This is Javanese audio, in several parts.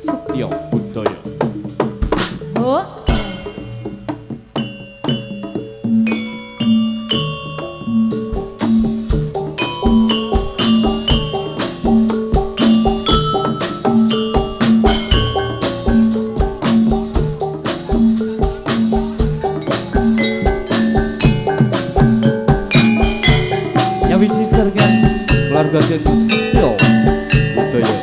Setya budaya. Oh. Yang diserkan keluarga Denus Setya budaya.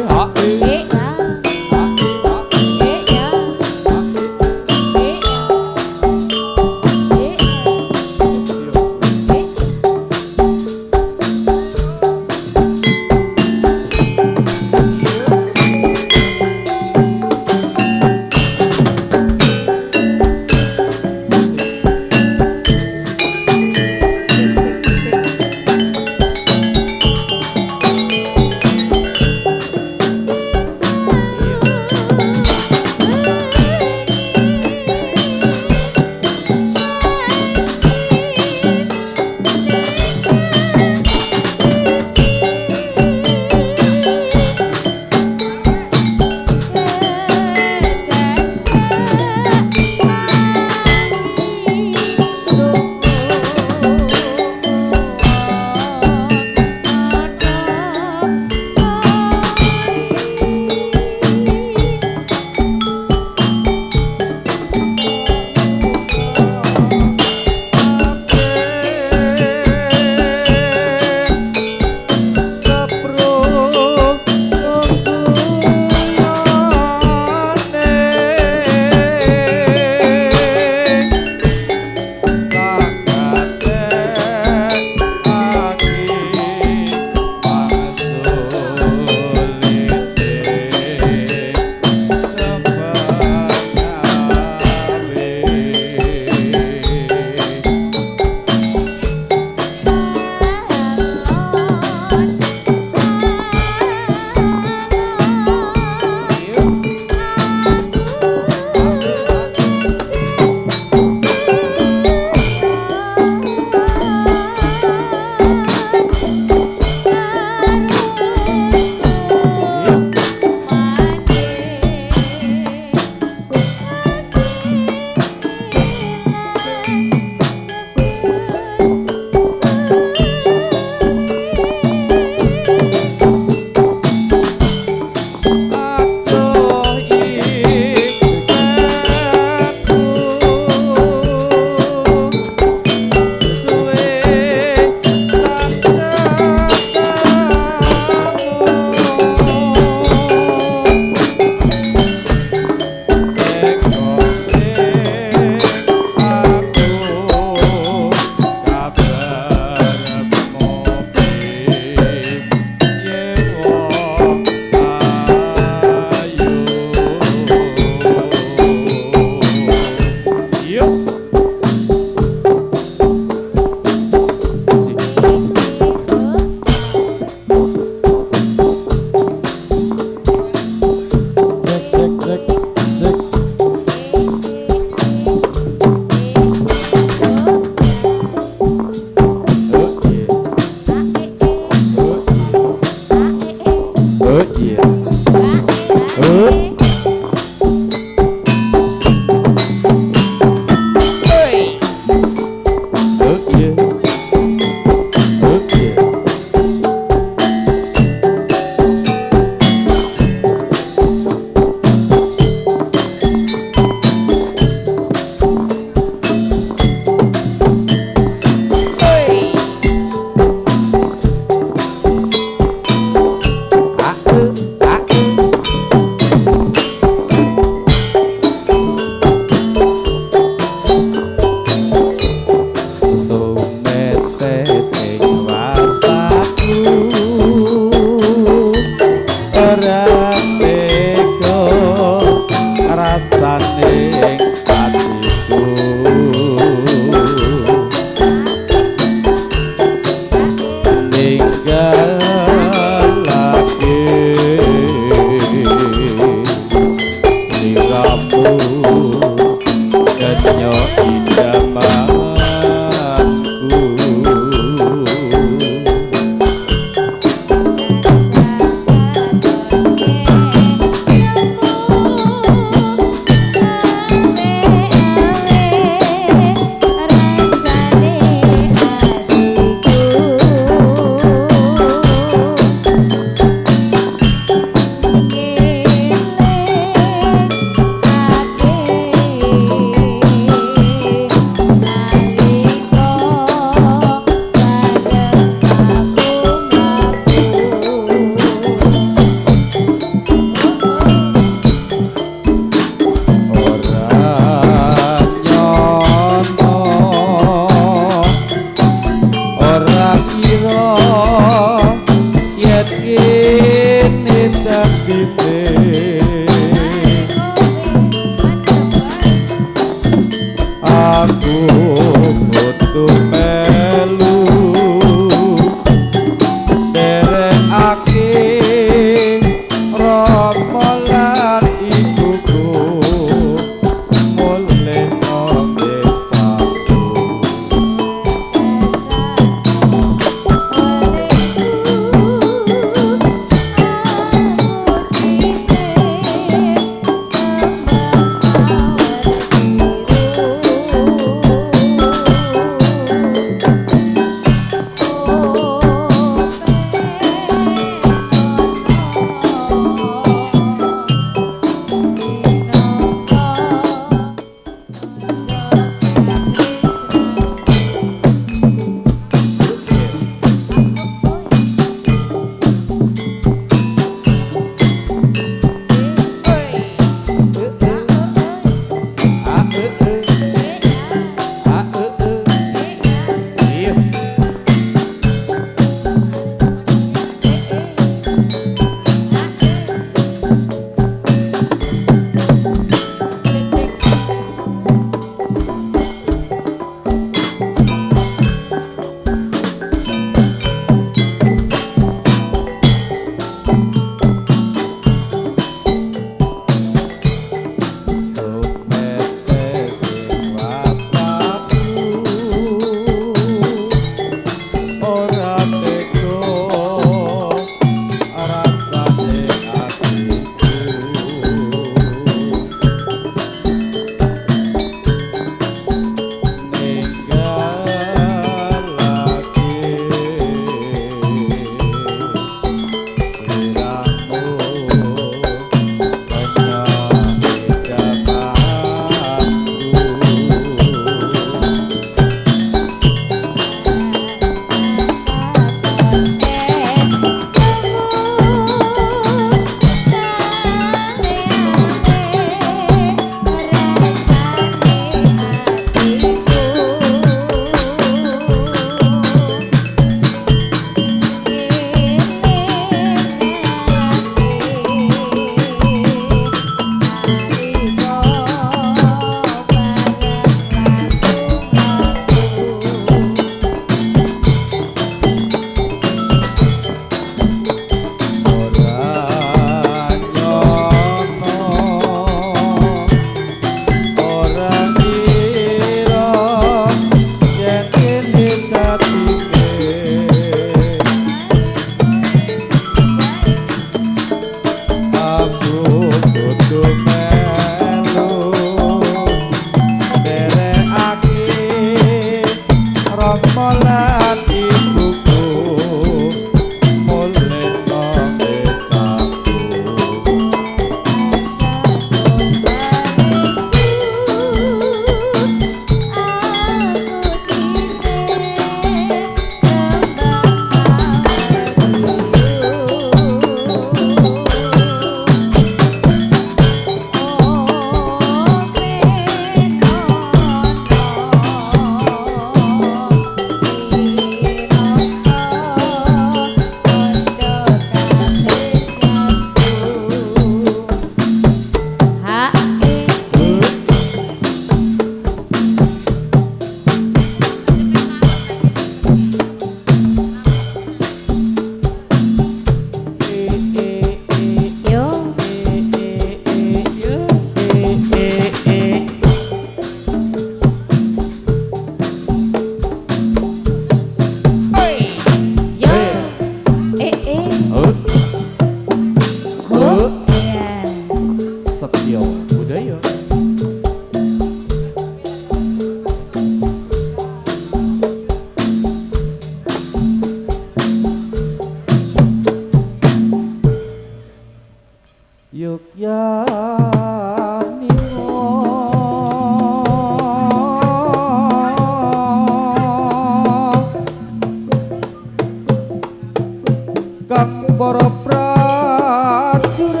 para prajurit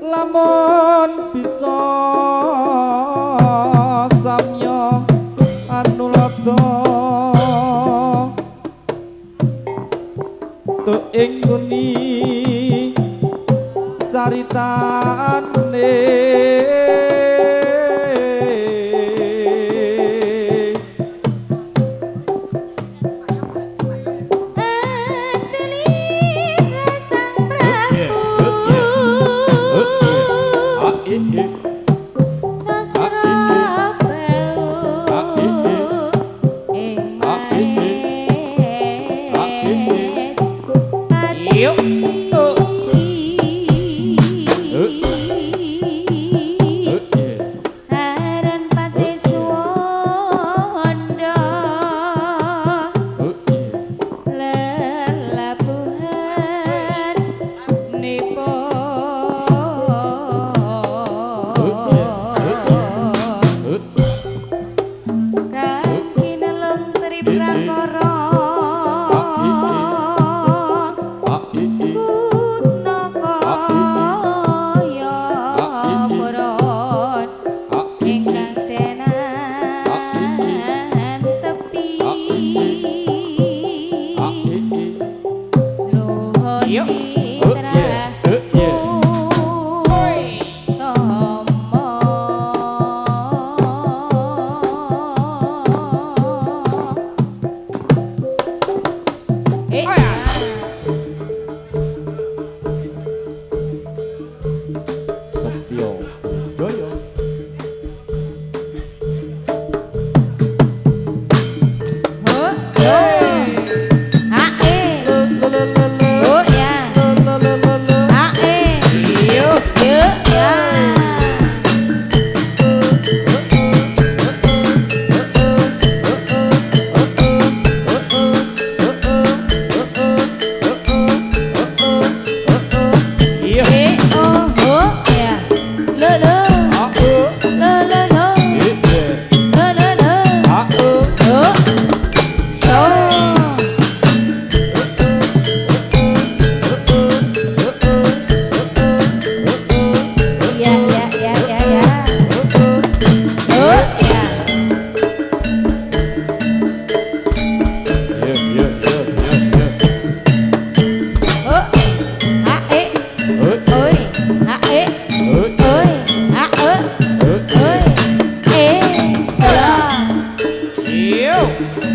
lamun bisa samya anulata tu ing nguni caritane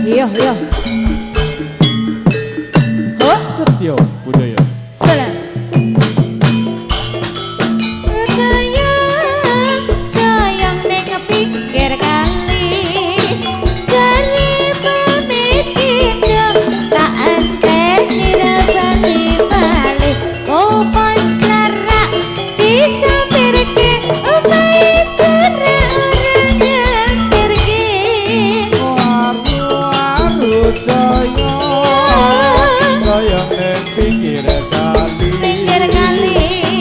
Iya, iya. Oh, Setyo budaya. salam. Dayang ning pinggir kali. Jari pemikiran tak enteni rasane bali. Oh, pas larak disampirke omahe cara orang ngantirke. Waru daya. Daya ning pinggir kali. Pinggir kali.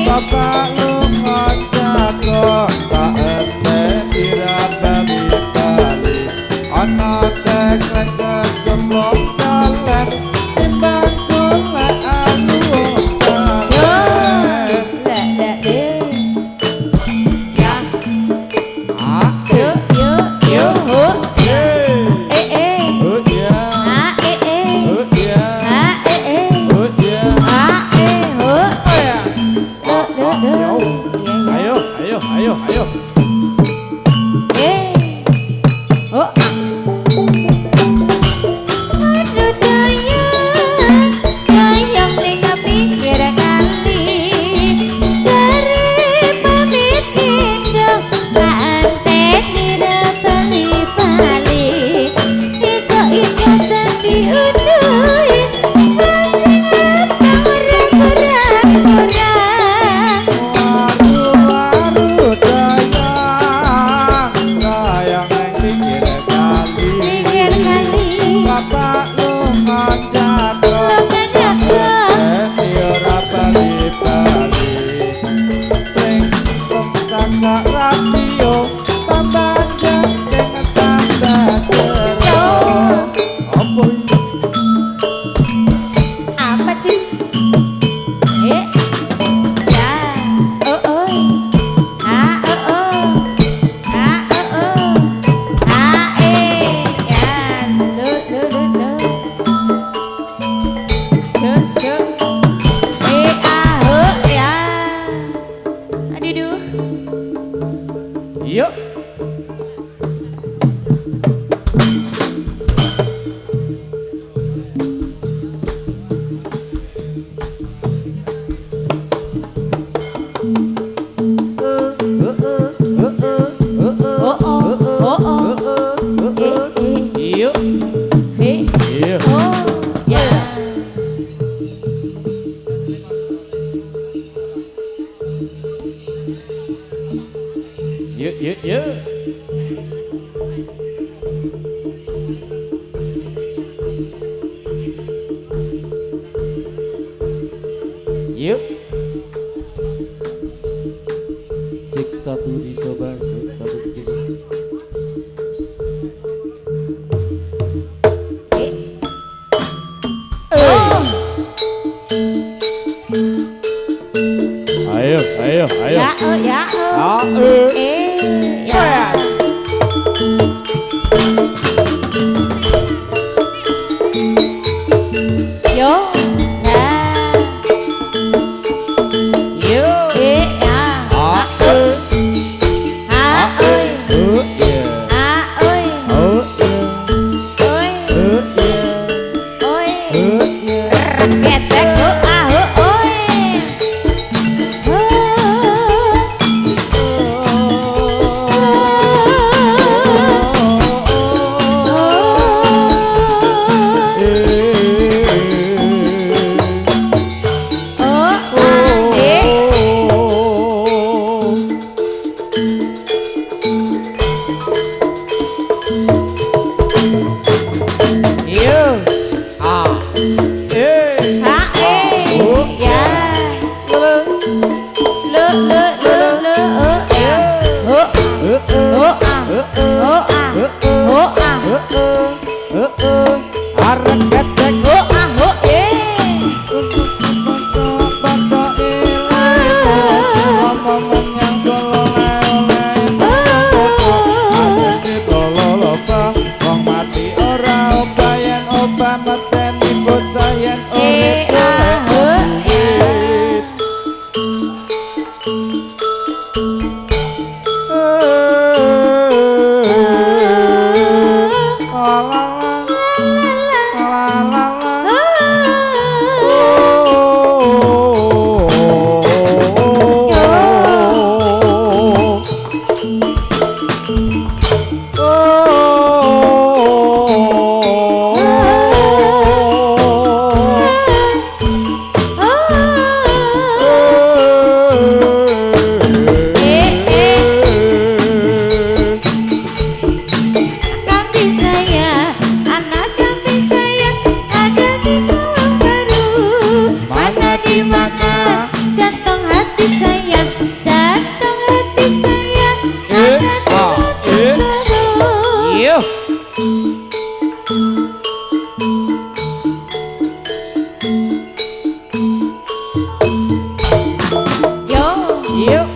Bapak lunga jago tak enteni bali-bali. Ana teklek kecemplung dalan timbang golek alu. Ayo. Waru daya. Daya ning pinggir kali. Bapak lunga jago enteni ora bali-bali. Ring kakak radio tambah jengking tambah jero. Apa iki? Apa tuh? Ya, oh oh, ah oh oh, ah oh oh, ah ya, lu, cuk, ah oh ya, aduh, Yuk. oh oh, Yuk. he, Yuk. oh ya. Yuk. Yuk. Cek satu dicoba, cek satu begini. Ayo. Ya oh ya oh. Ya. Yo. Ya. Yo. Ya. Ah. Ah oi. Oh yeah. Ah oi. Oh yeah. Oi. Oh yeah. Oi. Oh yeah. Ketek oh ah oh oi. Arek ketek Yo. Yuk.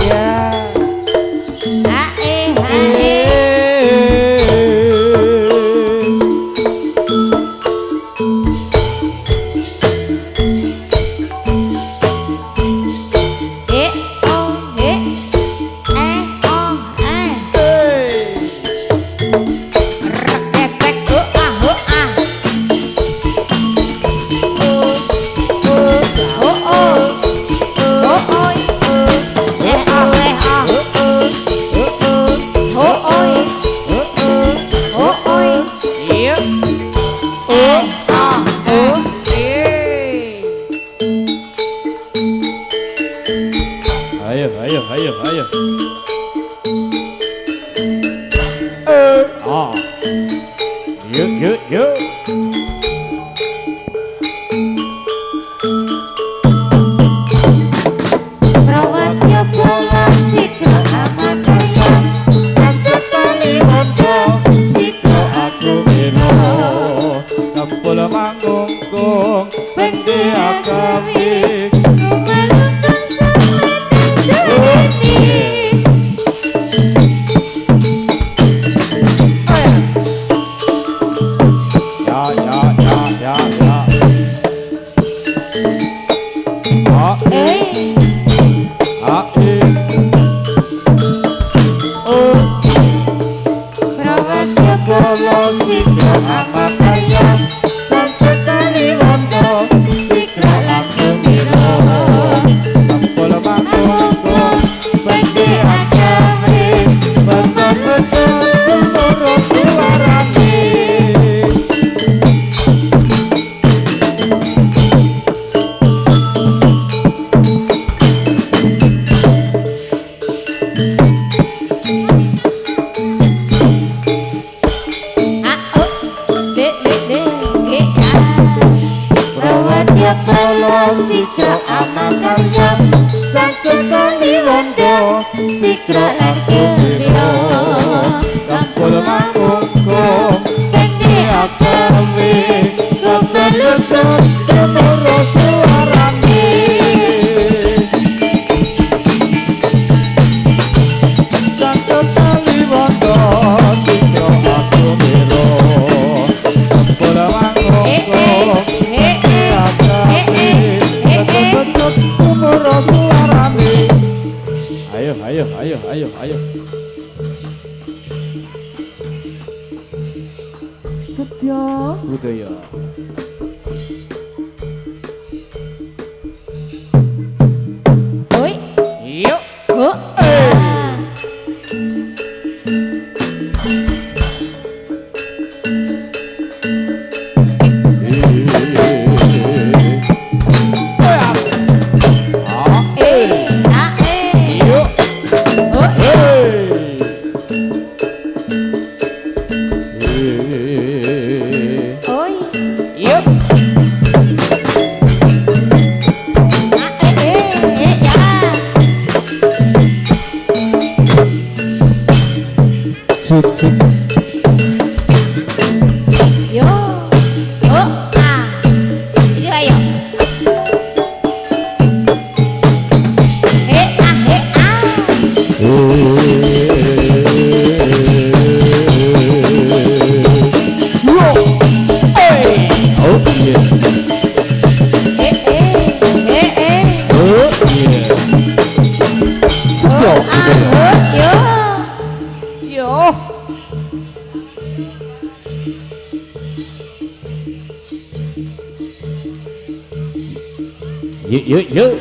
Ya. Hae hae. O he. O Reketek ho ah ho ah. Ho oh. Ho oi. Oh ah. Ho oi. Ho oi. Yuk. Ayo, ayo, ayo, ayo. Yuk, yuk, yuk. Rawatnya bola sikro amataya. Satu kali wondo sikro Aku bino kampul mangkungkung pendi akabik. Kumalungkung semeneng Ya, ya, ya, ya, ya. Ah, ah, Rawatnya bola sikro amataya. Satu kali wondo sikro langkung biro. kampul mangkungkung Pendi akabik. betul-betul ngurus suarane. Rawatnya bola sikro amataya. Satu kali wondo sikro langkung biro. Kampul mangkungkung Pendi akabik betul-betul ngurus suarane. Satu kali bondo sikro aku biro kampul mangkungkung betul-betul ngurus suarane. Ayo, ayo, ayo, ayo, ayo. Setia budaya. Oi, Yuk. oh, Yuk. oh, oi, Yuk. ya. Cuk, cuk. Yo, oh, Yo, ayo. Oh yeah. Oh yeah. Setia budaya. Yo. Yuk, yuk, yuk.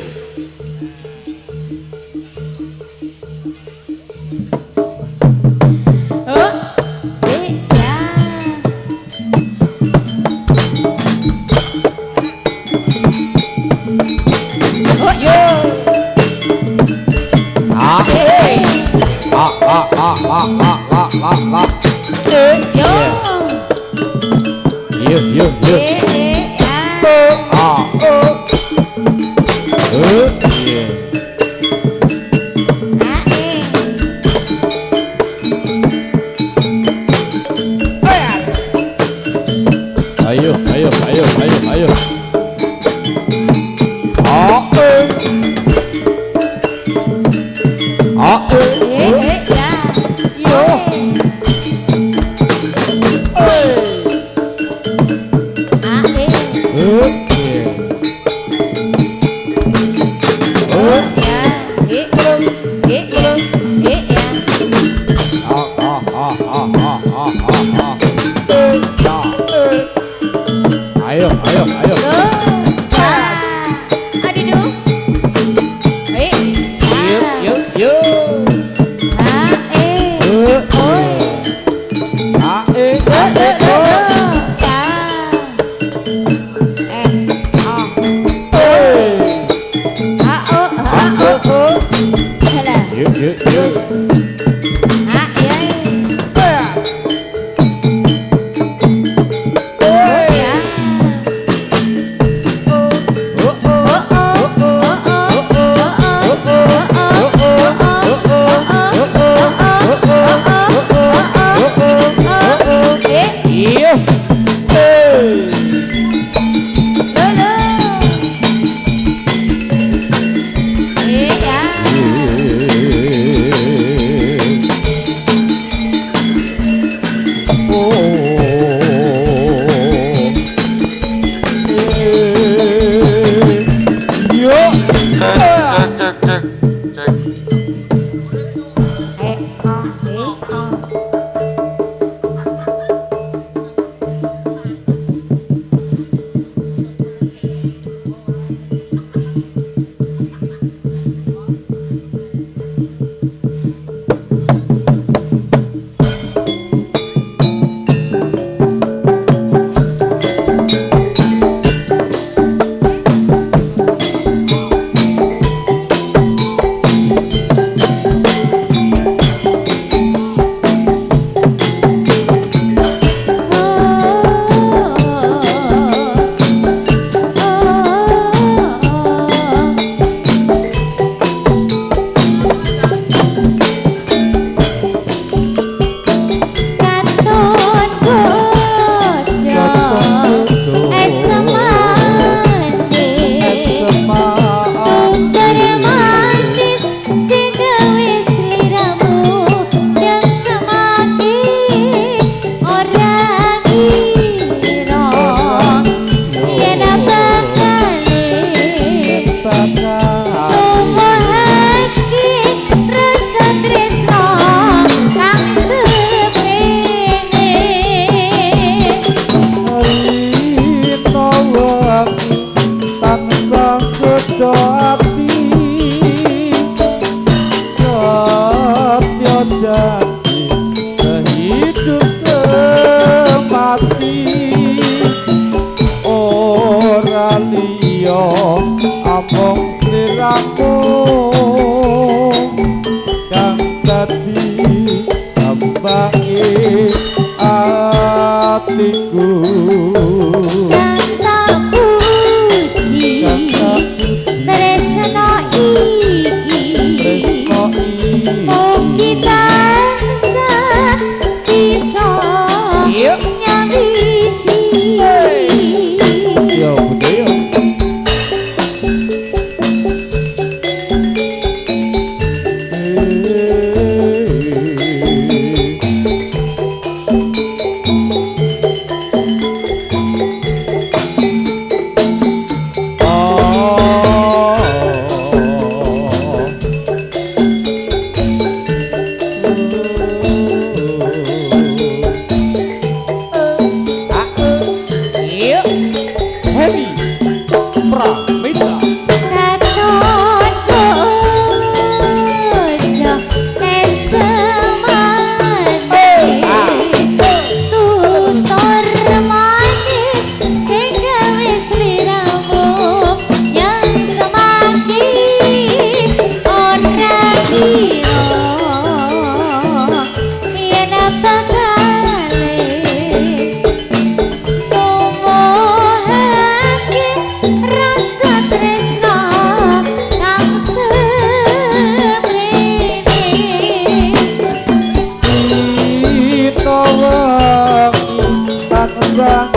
Yuk, yuk, yuk. Yeah. ayo, ayo, ayo. Ya. Yo. Ayo, ayo, ayo. Yuk, yuk. Yuk, yuk, yuk. Sang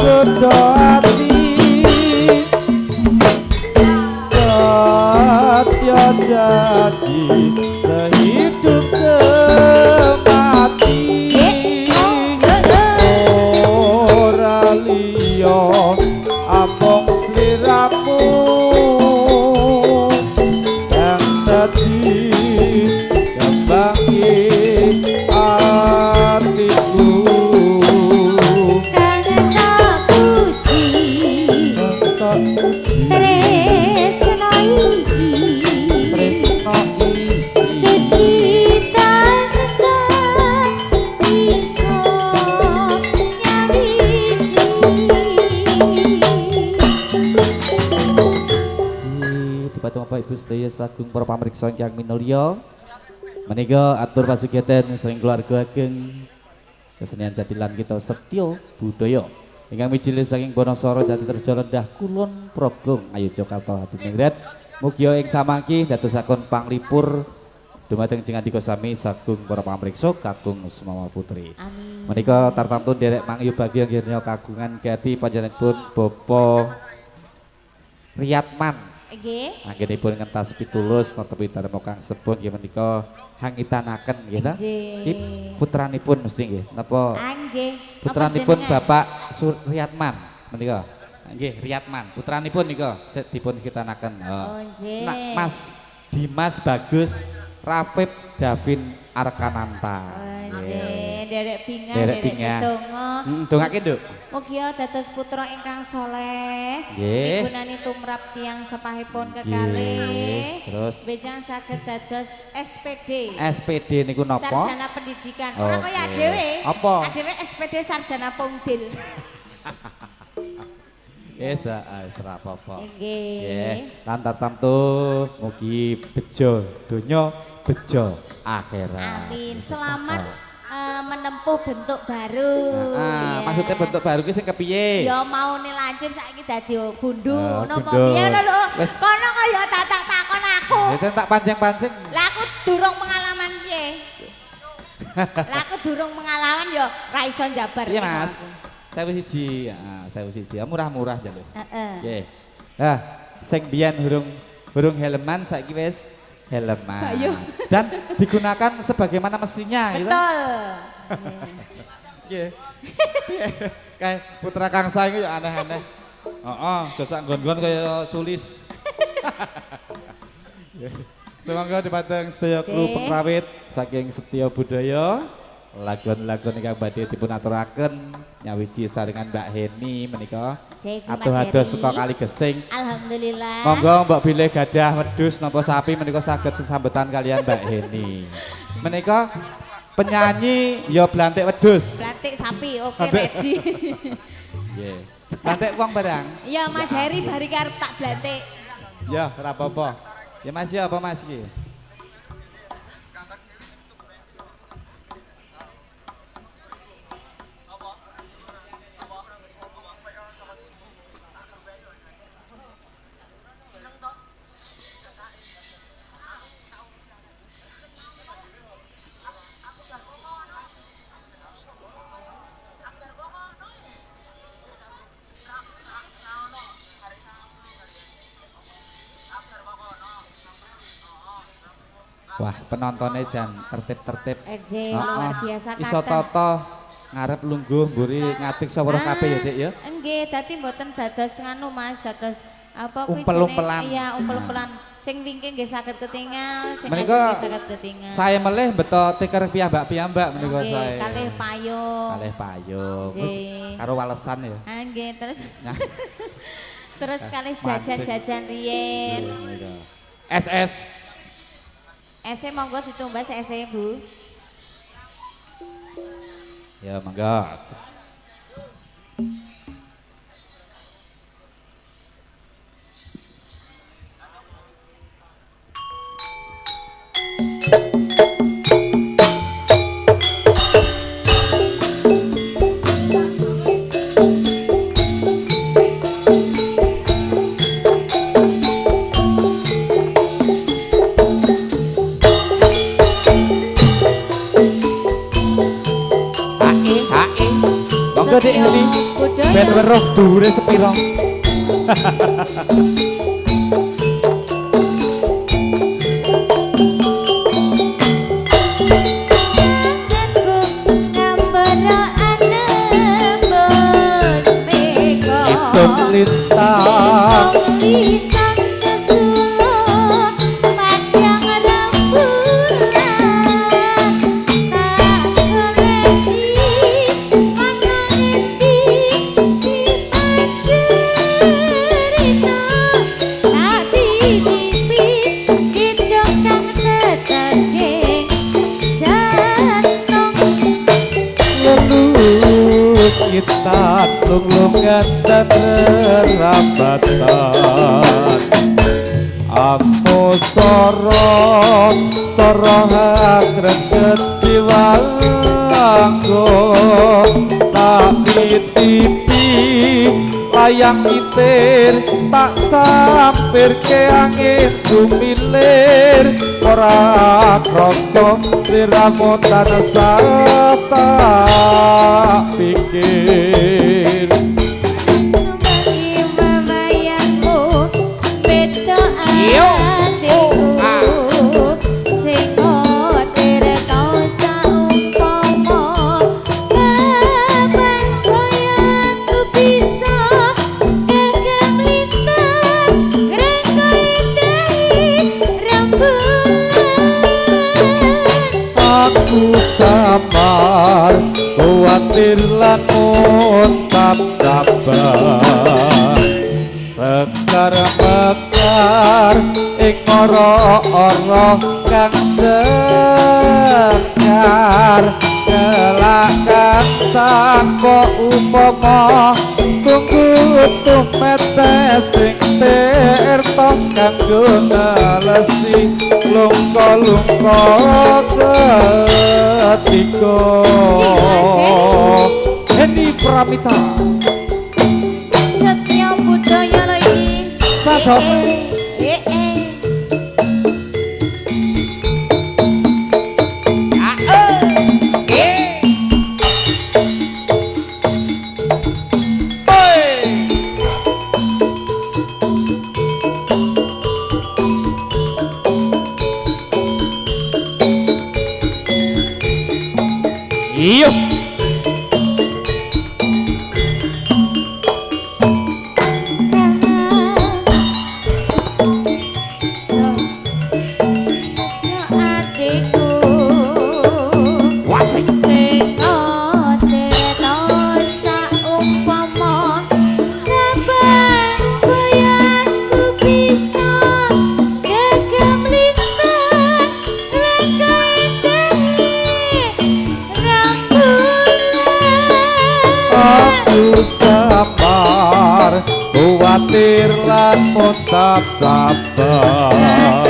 gedha ati janji sehidup semati ora liya amung sliramu yang tadi kembangi hatiku karena tak puji tresno iki sejitan san iso nyawiji Dumateng Bapak Ibu sedaya sagung para pamirsa ingkang minulya menika atur pasugiatan saking keluarga ageng kesenian jatilan kita setya budaya ingkang mijil saking Wonosoro Jatirejo Lendah Kulon Progrong Ayo Jakarta Hadiningrat mugia ing samangki dadosaken panglipur dumateng jengandika sami sagung para pamirsa kakung Semawa Putri. amin Menika tartamtu derek mangyu bagi anggennya kagungan keti panjenenganipun Bapak Riyatman. nggih Anggenipun ngentas pitulus netepi dharma kang sebon nggih menika hangitanaken nggih ta. Iki putranipun mesti nggih napa nggih putranipun Bapak Suryatman menika. Nggih Riyatman putranipun nika dipun hitanaken. oh nggih Nak Mas Dimas Bagus Rafif Davin Arkananta. nggih derek pingan Derek derek pingan. donga Dongake Nduk. mugia dados putra ingkang saleh Nggih. migunani tumrap tiyang sepahipun kekalih Terus bejang saged dados SPD SPD niku napa? sarjana pendidikan ora kaya Oke. dhewe Apa? dhewe SPD sarjana pungdil Yes, ora apa-apa. nggih Nggih, lantar tamtu mugi bejo donya bejo akhirat. amin selamat menempuh bentuk baru ya. Maksudnya bentuk baru ki sing kepiye? ya maune lancip saiki dadi bundu ngono apa bundu. piye lho Wes. kono kaya tak takon aku Ya tak pancing-pancing. lah aku durung pengalaman piye lah aku durung pengalaman ya ra iso njabar Iya Mas. Saya siji, saya siji. Murah-murah jaluk. heeh Nggih. Nah, sing biyen hurung helman saiki wis helman. Bayu. Dan digunakan sebagaimana mestinya gitu. betul Nggih. Kayak putra Kangsa iku ya aneh-aneh. Heeh, jasa nggon-nggon kaya sulis. Semoga dipateng sedaya kru pengrawit saking Setya Budaya. Lagon-lagon ingkang badhe dipun aturaken nyawiji saringan Mbak Heni menika. Cek, Mas Adoh-adoh Heri. saka Kali Gesing. alhamdulillah Monggo Mbak bilih gadah wedhus napa sapi menika saged sesambetan kalian Mbak Heni. Menika penyanyi ya blantik wedhus. Batik sapi oke Ambek- ready Nggih. Blantik wong barang. ya Mas Heri bari karep tak blantik Ya, ora apa-apa. Ya Mas ya apa Mas iki? Wah, penontonnya jan tertib-tertib. Eje luar biasa Iso kathah. toto ngarep lungguh mburi ngatik sawara kabeh ya, Dik ya. Nggih, dadi mboten dados nganu Mas, dados apa kuwi Umpel-umpelan. jenenge? Iya, umpel-umpelan. Sing wingking nggih saged ketingal, sing Menika ajeng nggih saged ketingal. Saya melih beto tiker piyambak-piyambak menika Nggih, saya. kalih payung. Kalih payung. Terus Nggih. karo walesan ya. Ah, nggih, terus Nah, terus kalih mancing. jajan-jajan riyen. menika. SS. Ese monggo ditumbas ese Bu. Ya, mangga. Monggo Dik Heni. Budaya. Ben weruh dhuwure sepira. lintang Tulisan sesulur panjang rembulan tak berhenti ana endi si cerita tak dititipi gendong kang tetenging jantung lulus kita lunglungan dan rambatan Amo soro greget jiwaku tak titipi layang itir tak sampir ke angin sumilir ora krasa sliramu tansah tak pikir bagi memayangmu beda atiku sing otir kau saumpama kapan koyoku bisa gegem lintang rengko indahi rembulan aku sabar kuatir lan muntap sabar sekar mekar ing ora-ora kang sekar kelakan tanpa upama tunggu tumete sing tirta kanggo nalesi lungka-lungka ketika Hendy Pramita Setya budaya lo iki Sajose. Iya. Sabar kuatir lan muntap sabar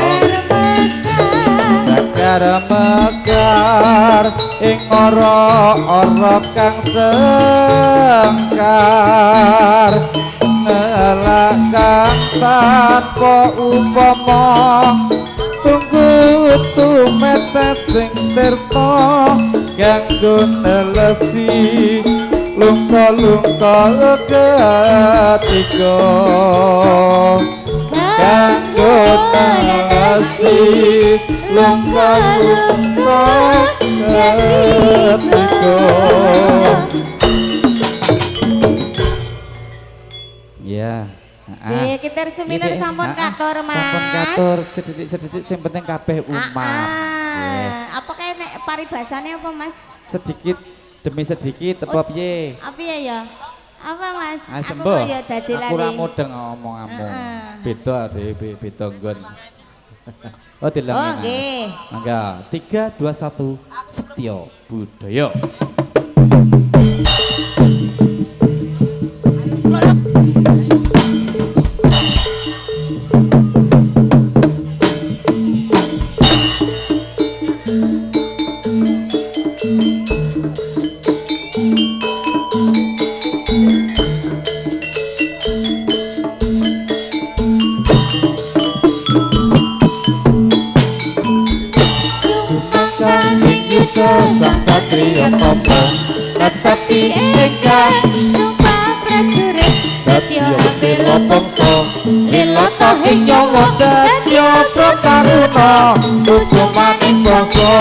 sekar mekar ing ora-ora kang sengkar nelakan tanpa upama tunggu tumete sing tirta kanggo nelesi lungka-lungka ketika kanggo nelesi lungka-lungka ketika ya kita sumiler sampun katur mas sampun katur sedikit sing penting kabeh umat apa kayak nek paribasane apa mas sedikit demi sedikit tepap piye apa ya apa mas aku sembuh kok ya dadi lali aku ora mudeng ngomong-ngomong beda beda nggon oh dilem nggih mangga 3 2 1 Setyo Budaya sang satria topo tetapi engkang sumpah prajurit Setyo bela bangsa lilata ing nyawa Setyo prakaruna kusumaning bangsa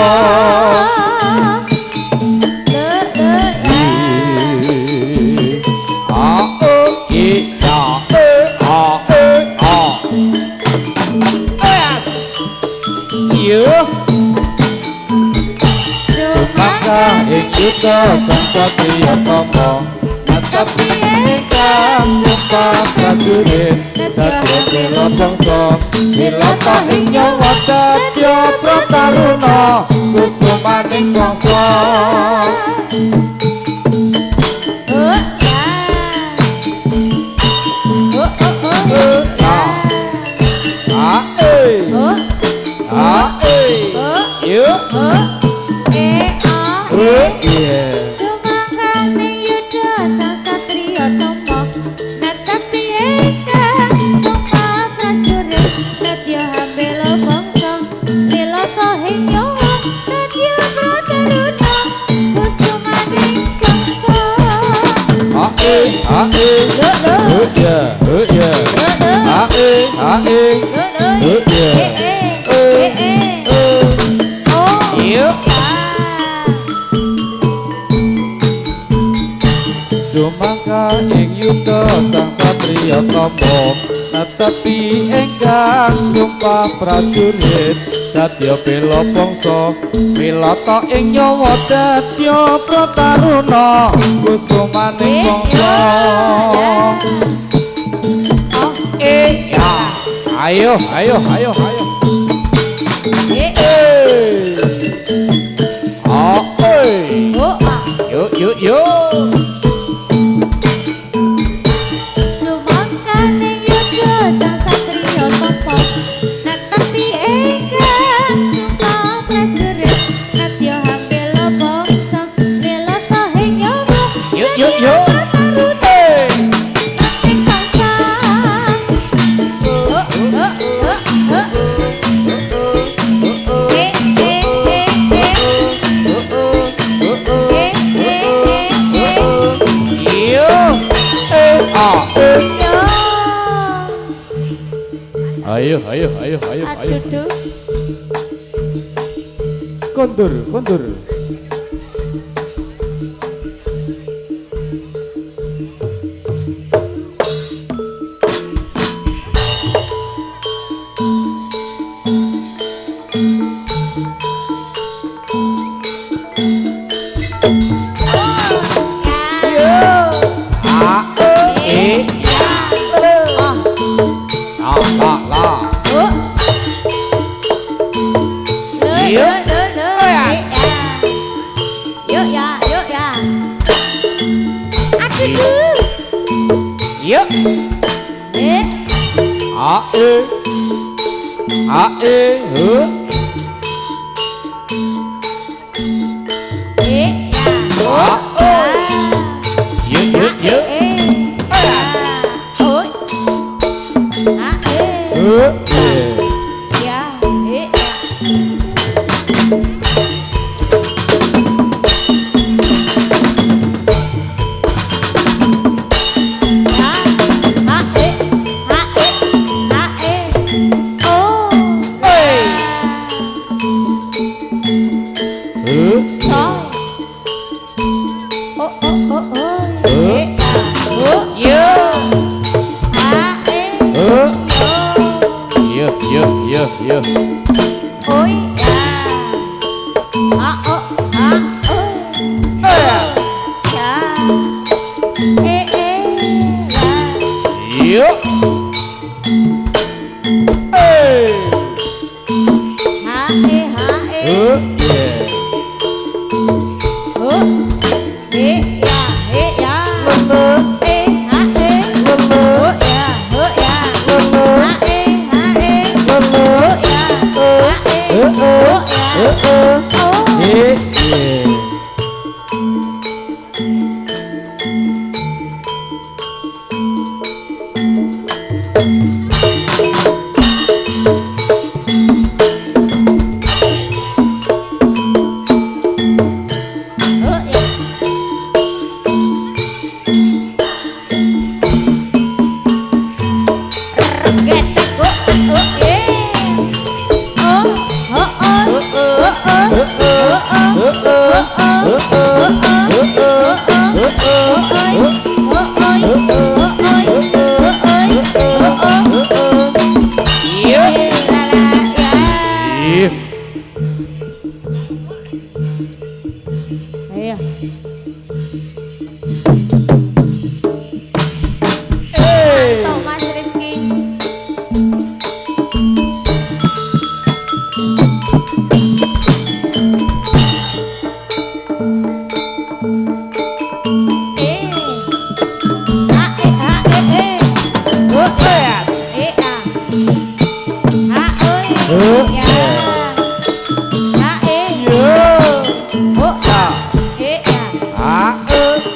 Satria Tama Natapi ingkang sumpah prajurit Dadya bela bangsa Wilata ing nyawa dadya prataruna Kusumaning bangsa Sumangka ing yuda sang satriya kama netepi ingkang sumpah prajurit dadya bela bangsa wilata ing nyawa dadya prataruna kusumaning bangsa ayo yuk Ayo. Kondur.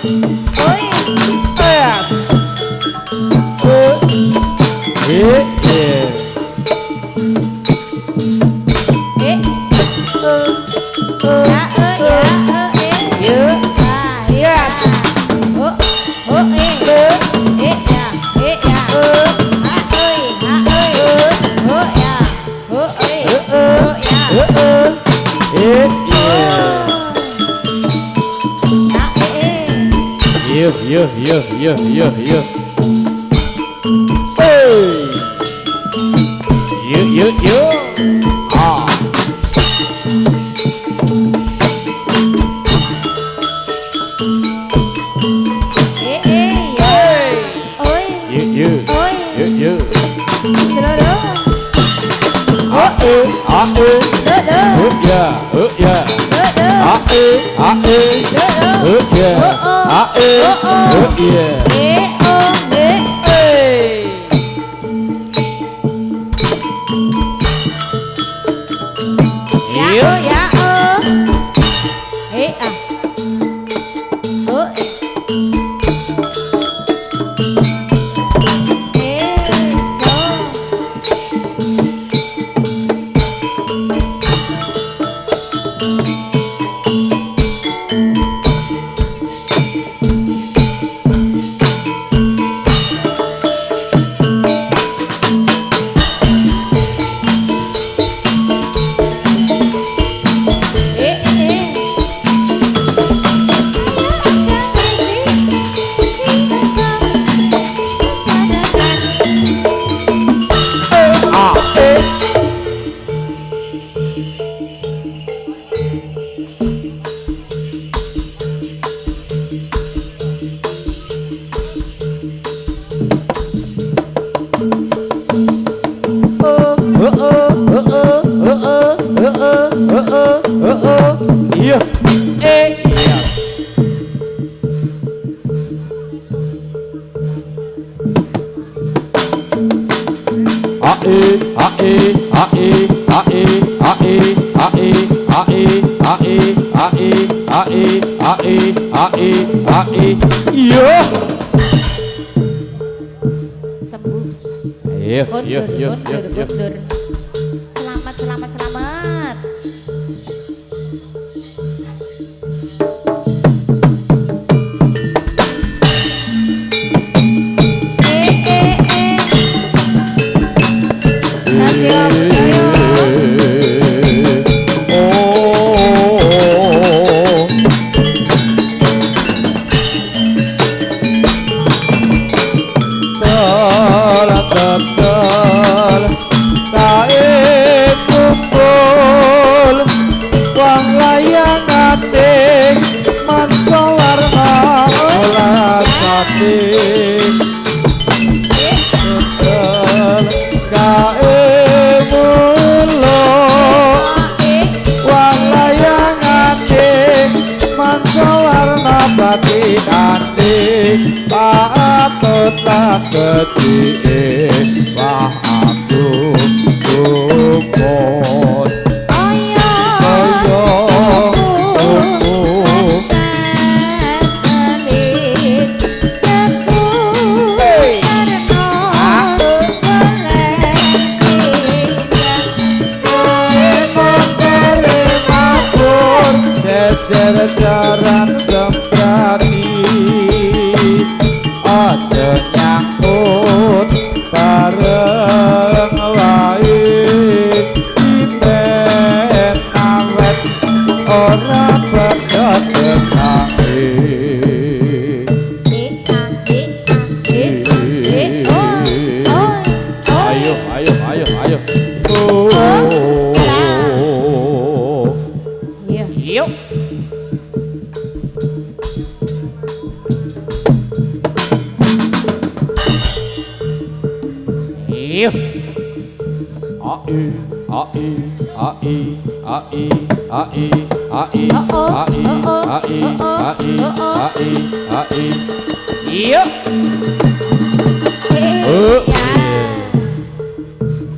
Oi. Yes. Yo. Hey. Yo. Ah. Yo. Sembuh. Mundur. Selamat. Jaran sembrani aja nyangkut bareng wae imen awet ora pedhot dengange ayo yuk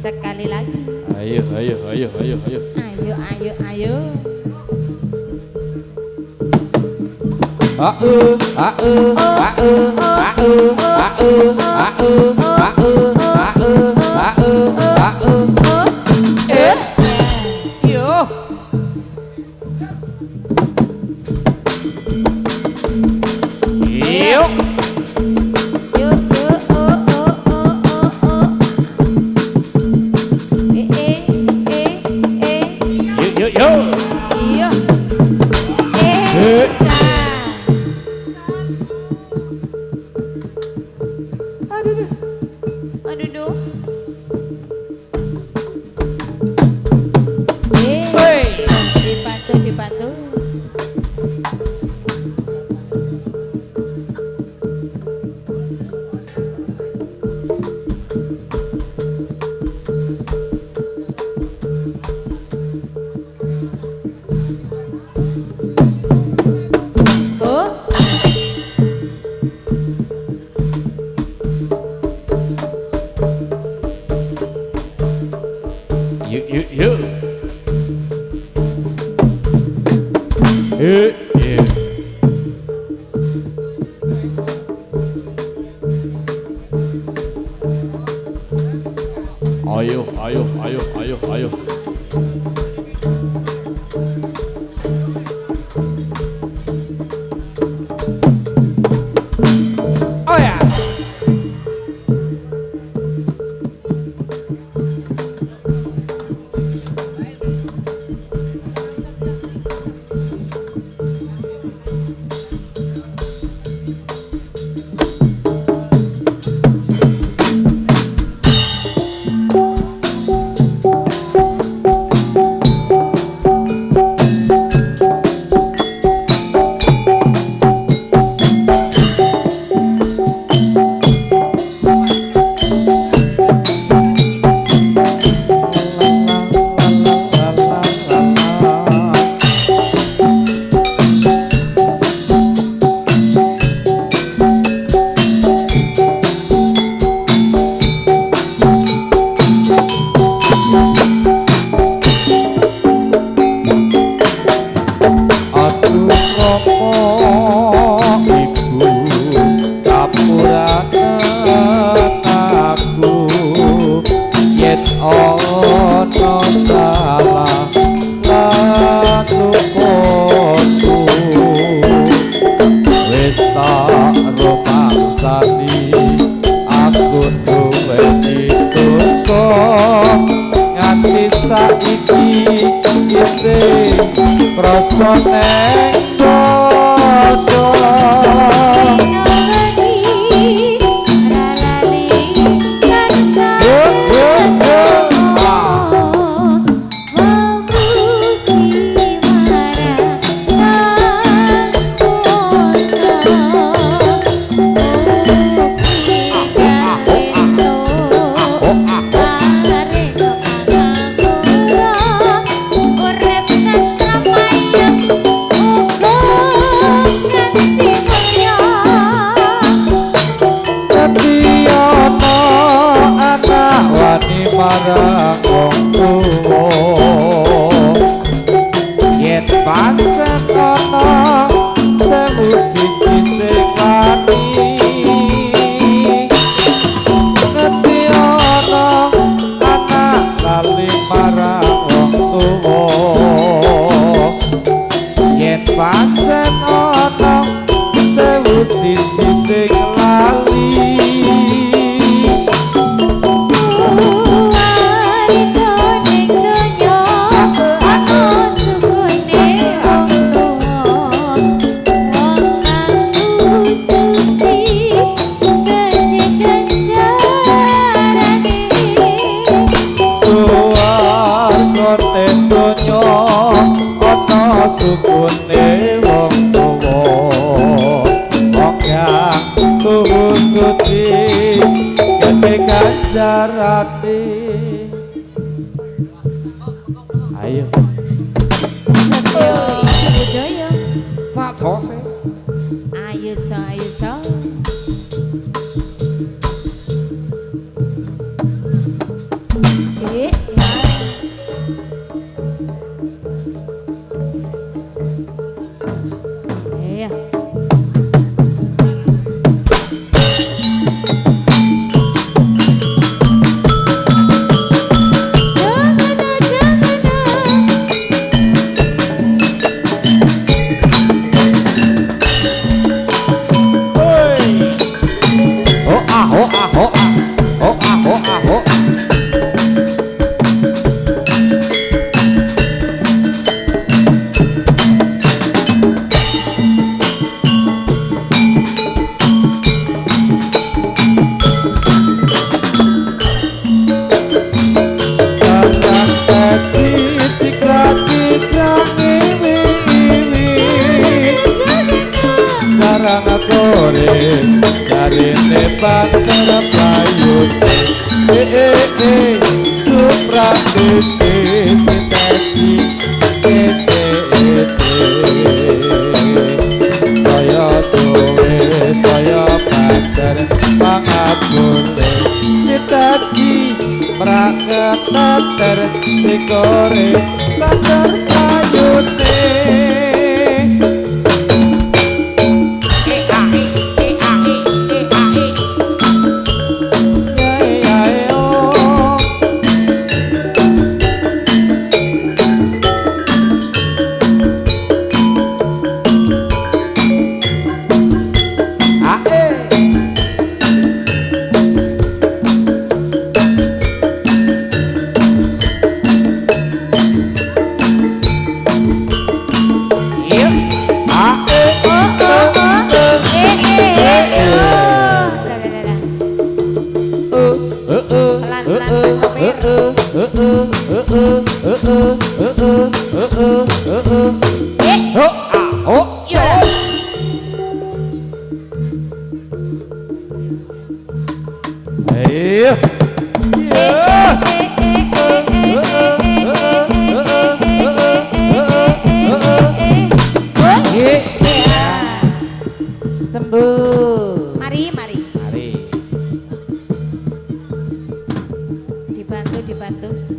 Sekali lagi. Ayo. Ayo. Oh ya. Ayo. Sak sose. Ayo, Iya. barang kore jarine banter payute suprapite sitasi saya suwe saya banter pangabune sitasi praketer sikore banter payute sembuh. Mari. Mari. Dibantu.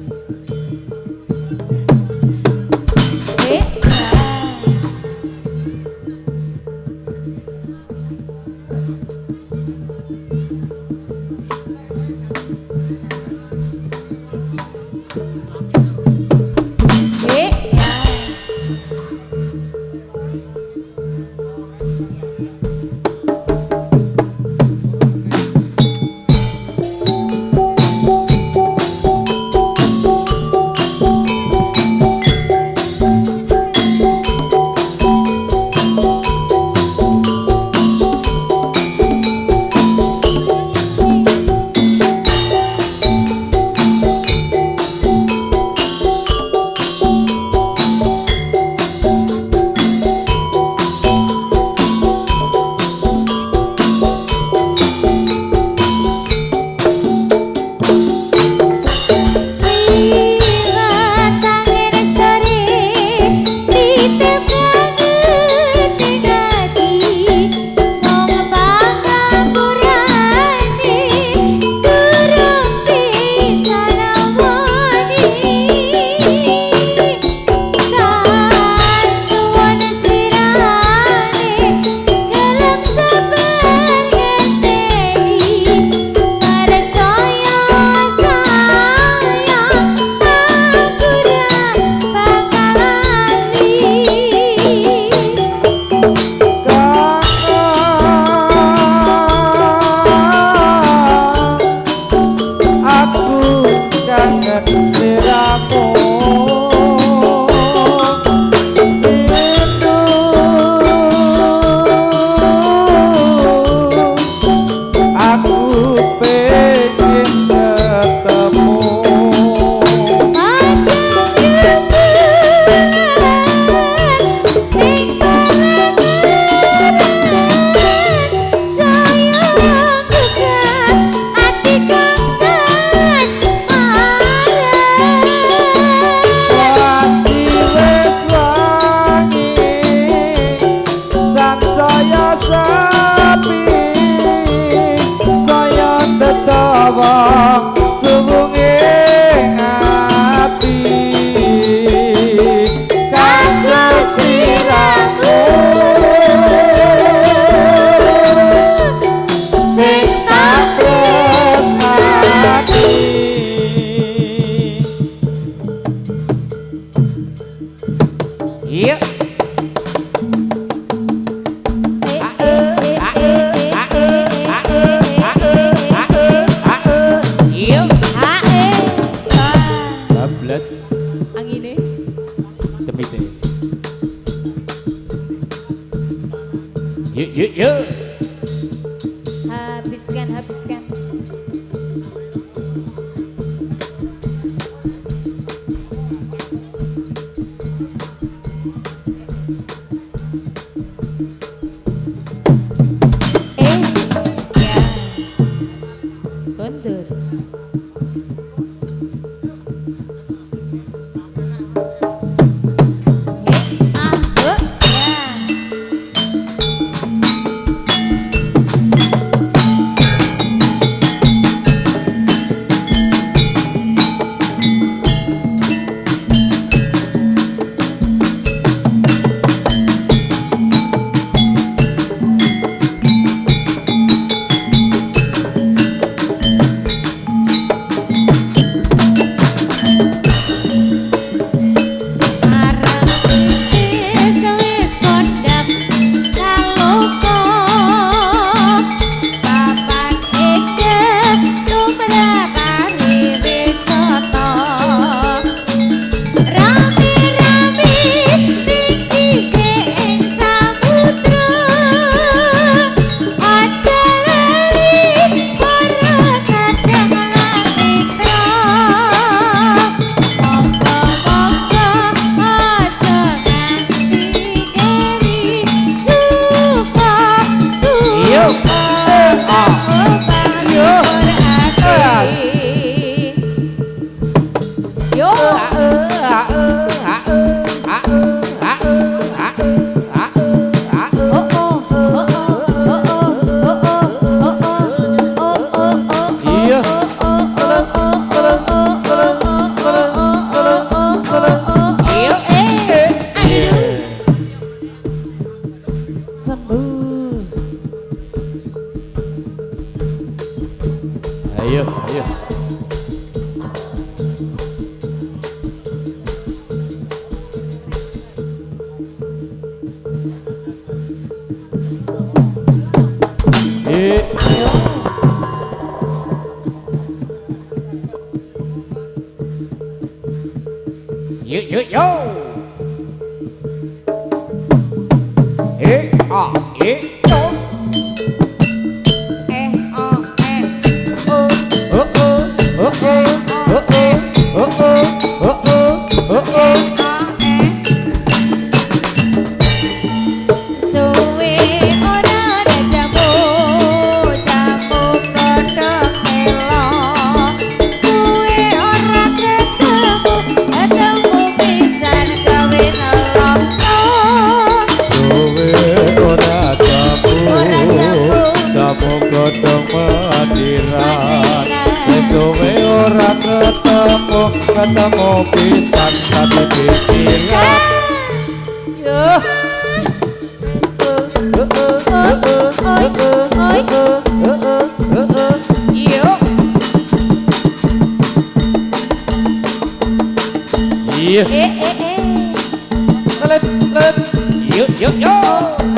Ayo, ayo. Yo, yo, yo. Suwe ora ada jamu kodhok melo. Suwe ora ketemu pisan gawe nelongso. Suwe ora jamu godhong madiran. Suwe ora ketemu pisan sate pikiran. Yo. Let. Yo.